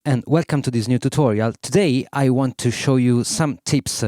and welcome to this new tutorial. Today I want to show you some tips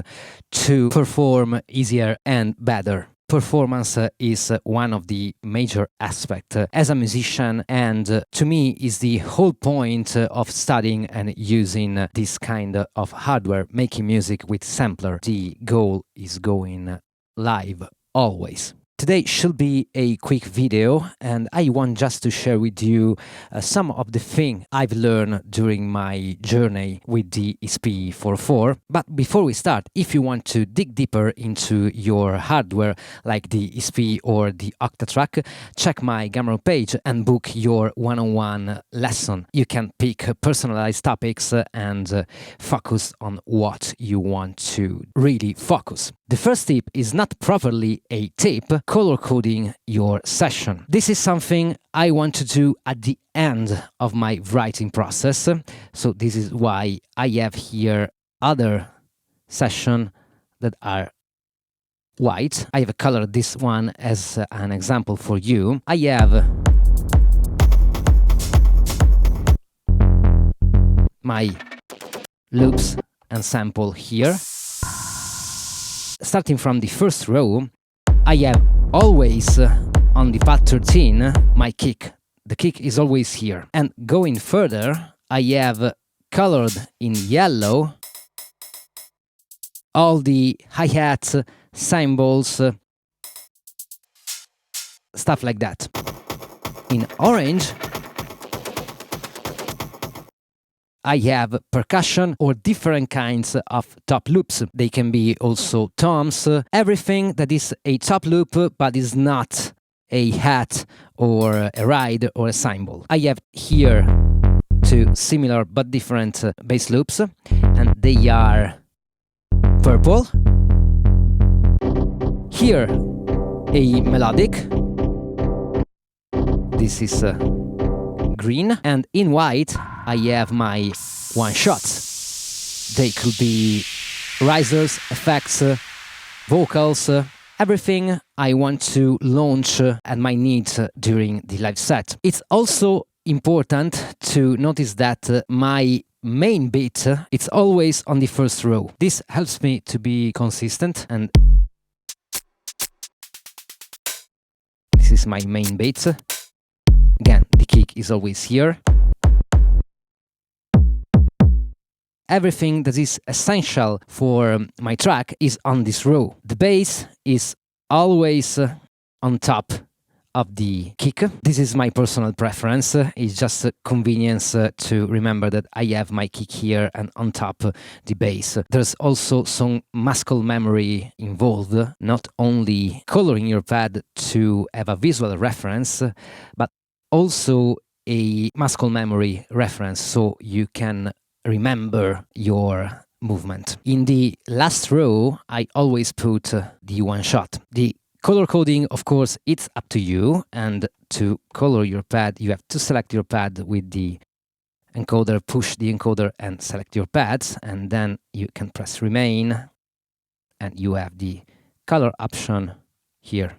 to perform easier and better. Performance is one of the major aspects as a musician, and to me is the whole point of studying and using this kind of hardware, making music with sampler. The goal is going live always. Today should be a quick video, and I want just to share with you some of the things I've learned during my journey with the SP404. But before we start, if you want to dig deeper into your hardware like the SP or the Octatrack, check my Gumroad page and book your one-on-one lesson. You can pick personalized topics and focus on what you want to really focus. The first tip is not properly a tip, color coding your session. This is something I want to do at the end of my writing process. So this is why I have here other sessions that are white. I have colored this one as an example for you. I have my loops and sample here. Starting from the first row, I have always on the pad 13 my kick. The kick is always here. And going further, I have colored in yellow all the hi-hats, cymbals, stuff like that. In orange, I have percussion or different kinds of top loops. They can be also toms, everything that is a top loop but is not a hat or a ride or a cymbal. I have here two similar but different bass loops, and they are purple. Here, a melodic. This is green, and in white I have my one-shots. They could be risers, effects, vocals, everything I want to launch at my needs during the live set. It's also important to notice that my main beat, it's always on the first row. This helps me to be consistent, and this is my main beat. Again, the kick is always here. Everything that is essential for my track is on this row. The bass is always on top of the kick. This is my personal preference. It's just a convenience to remember that I have my kick here and on top the bass. There's also some muscle memory involved, not only coloring your pad to have a visual reference, but also a muscle memory reference, so you can remember your movement. In the last row, I always put the one shot. The color coding, of course, it's up to you, and to color your pad, you have to select your pad with the encoder, push the encoder and select your pads, and then you can press remain, and you have the color option here.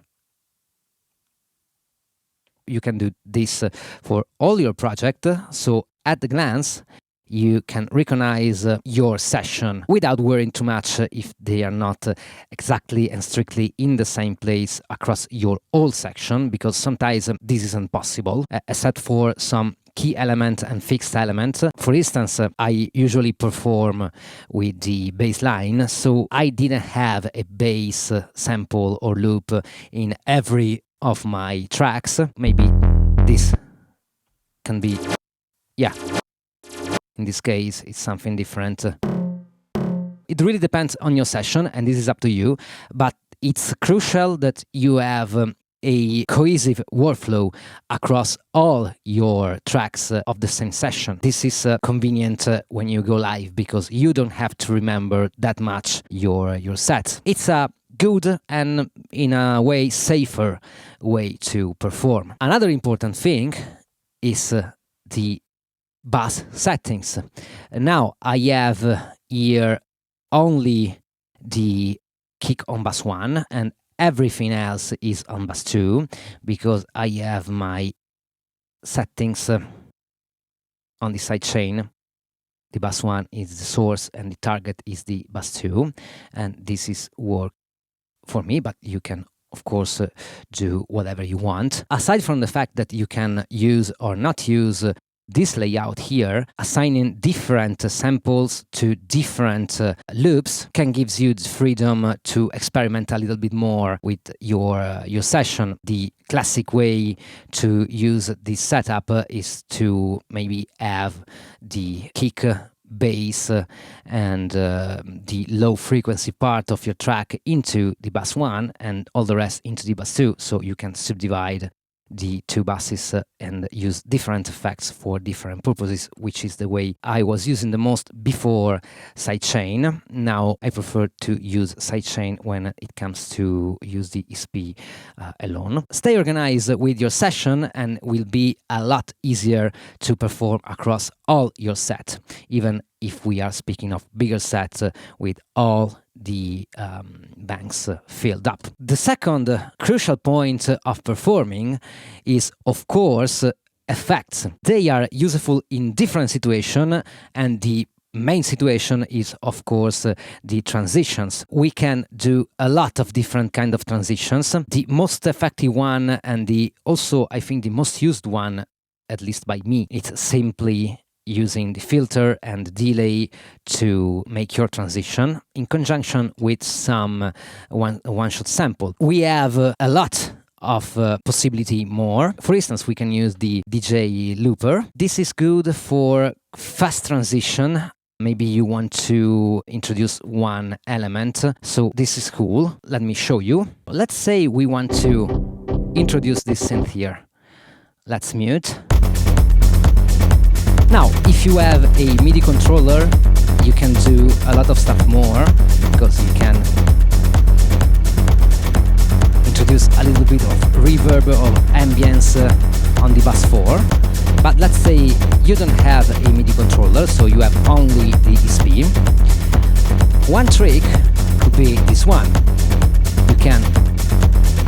You can do this for all your project, so at the glance, you can recognize your session without worrying too much if they are not exactly and strictly in the same place across your whole section, because sometimes this isn't possible, except for some key element and fixed element. For instance, I usually perform with the bass line, so I didn't have a bass sample or loop in every of my tracks. Maybe this can be, yeah, in this case it's something different. It really depends on your session, and this is up to you, but it's crucial that you have a cohesive workflow across all your tracks of the same session. This is convenient when you go live, because you don't have to remember that much your set. It's a good and, in a way, safer way to perform. Another important thing is the bass settings. Now I have here only the kick on bass 1 and everything else is on bass 2, because I have my settings on the sidechain the bus 1 is the source and the target is the bus 2, and this is work for me, but you can of course do whatever you want. Aside from the fact that you can use or not use this layout here, assigning different samples to different loops can give you the freedom to experiment a little bit more with your session. The classic way to use this setup is to maybe have the kick, bass and the low frequency part of your track into the bus 1 and all the rest into the bus 2, so you can subdivide the two buses and use different effects for different purposes, which is the way I was using the most before sidechain. Now I prefer to use sidechain when it comes to use the SP alone. Stay organized with your session and will be a lot easier to perform across all your set, even if we are speaking of bigger sets with all the banks filled up. The second crucial point of performing is, of course, effects. They are useful in different situations, and the main situation is, of course, the transitions. We can do a lot of different kind of transitions. The most effective one, and also I think the most used one, at least by me, it's simply using the filter and delay to make your transition in conjunction with some one-shot sample. We have a lot of possibility more. For instance, we can use the DJ looper. This is good for fast transition. Maybe you want to introduce one element, so this is cool. Let me show you. Let's say we want to introduce this synth here. Let's mute. Now, if you have a MIDI controller, you can do a lot of stuff more, because you can introduce a little bit of reverb or ambience on the bus 4. But let's say you don't have a MIDI controller, so you have only the SP. One trick could be this one. You can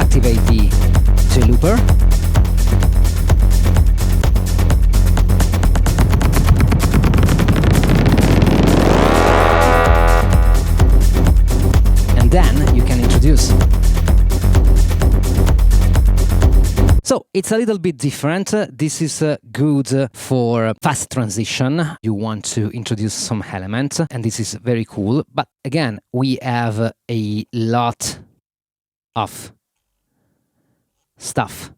activate the J-looper, then you can introduce. So it's a little bit different. This is good for fast transition. You want to introduce some element, and this is very cool. But again, we have a lot of stuff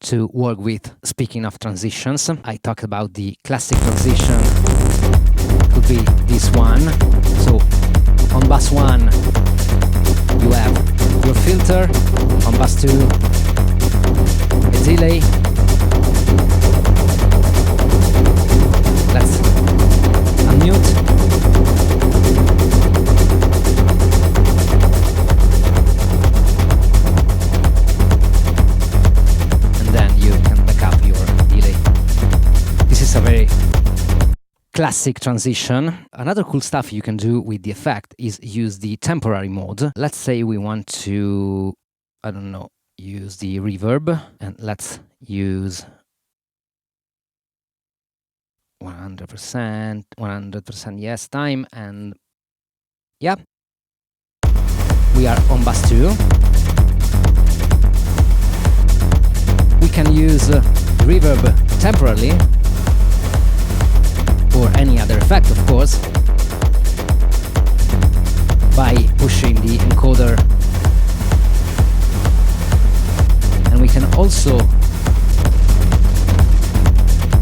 to work with. Speaking of transitions, I talked about the classic transition. Could be this one. So on bus 1, you have your filter, on bus 2, a delay. Let's unmute. And then you can back up your delay. This is a very classic transition. Another cool stuff you can do with the effect is use the temporary mode. Let's say we want to, I don't know, use the reverb, and let's use 100% yes time, and yeah, we are on bus 2. We can use reverb temporarily, or any other effect, of course, by pushing the encoder. And we can also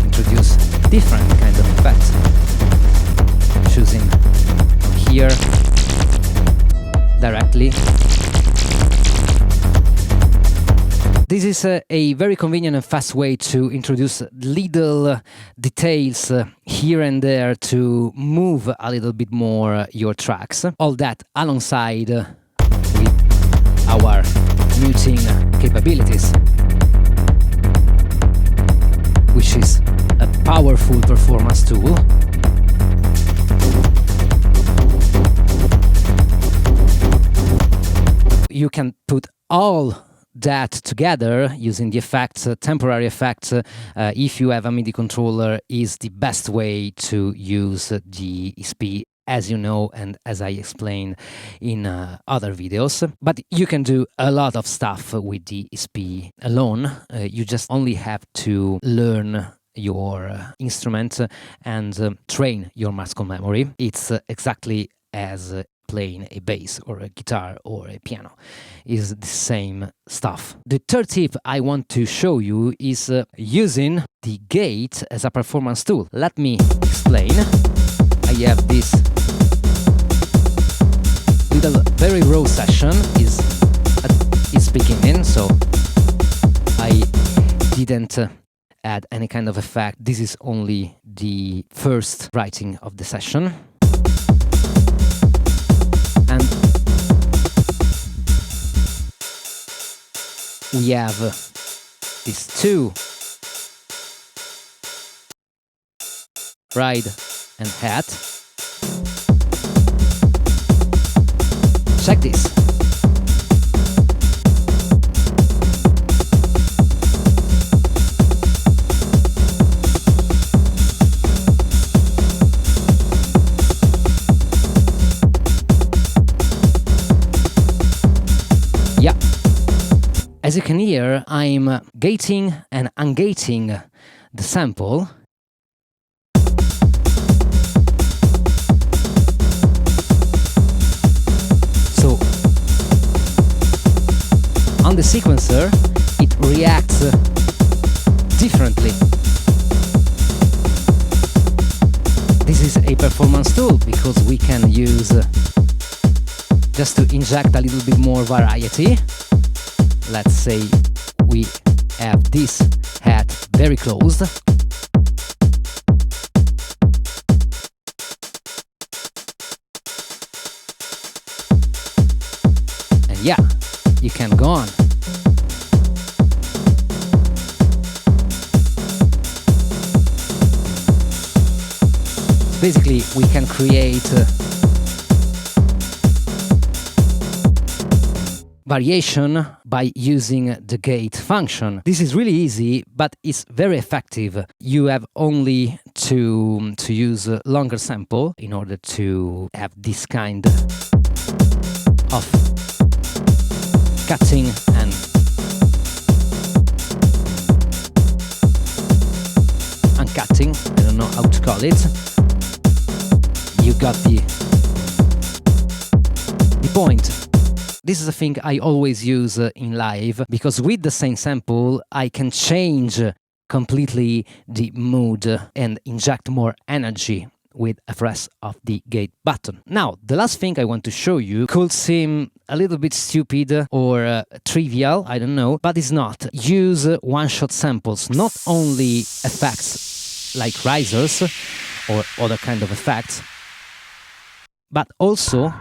introduce different kinds of effects, choosing here directly. This is a very convenient and fast way to introduce little details here and there to move a little bit more your tracks. All that alongside with our muting capabilities, which is a powerful performance tool. You can put all that together using the effects, temporary effects, if you have a MIDI controller, is the best way to use the ESP, as you know, and as I explained in other videos. But you can do a lot of stuff with the ESP alone. You just only have to learn your instrument and train your muscle memory. It's exactly as playing a bass or a guitar or a piano. Is the same stuff. The third tip I want to show you is using the gate as a performance tool. Let me explain. I have this little very raw session is at its beginning, so I didn't add any kind of effect. This is only the first writing of the session. And we have these two, ride and hat. Check this. Yeah. As you can hear, I'm gating and ungating the sample. So on the sequencer, it reacts differently. This is a performance tool because we can use just to inject a little bit more variety. Let's say we have this hat very closed. And yeah, you can go on. Basically, we can create variation by using the gate function. This is really easy, but it's very effective. You have only to use a longer sample in order to have this kind of cutting and uncutting. I don't know how to call it. You got the point. This is a thing I always use in live, because with the same sample I can change completely the mood and inject more energy with a press of the gate button. Now, the last thing I want to show you could seem a little bit stupid or trivial, I don't know, but it's not. Use one-shot samples, not only effects like risers or other kind of effects, but also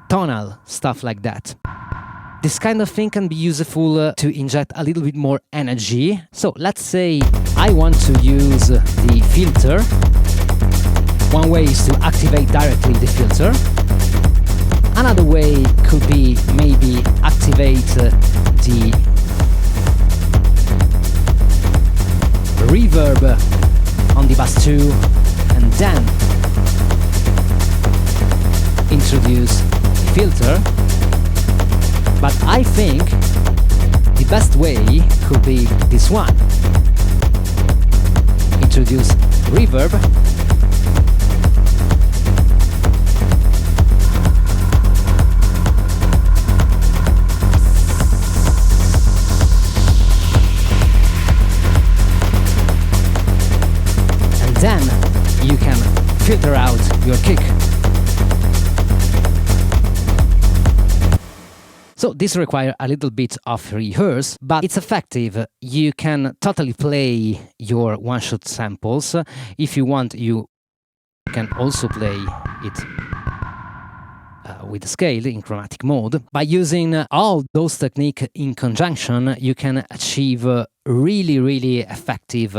tonal stuff like that. This kind of thing can be useful to inject a little bit more energy. So let's say I want to use the filter. One way is to activate directly the filter. Another way could be maybe activate the reverb on the bass 2 and then introduce the filter. But I think the best way could be this one. Introduce reverb. And then you can filter out your kick. So this requires a little bit of rehearse, but it's effective. You can totally play your one-shot samples. If you want, you can also play it with the scale in chromatic mode. By using all those techniques in conjunction, you can achieve really effective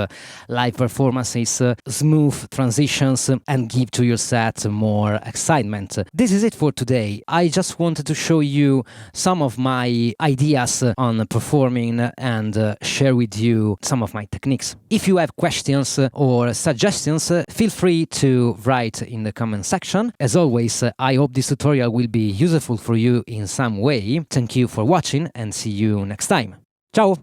live performances, smooth transitions, and give to your set more excitement. This is it for today. I just wanted to show you some of my ideas on performing and share with you some of my techniques. If you have questions or suggestions, feel free to write in the comment section. As always, I hope this tutorial will be useful for you in some way. Thank you for watching and see you next time. Ciao!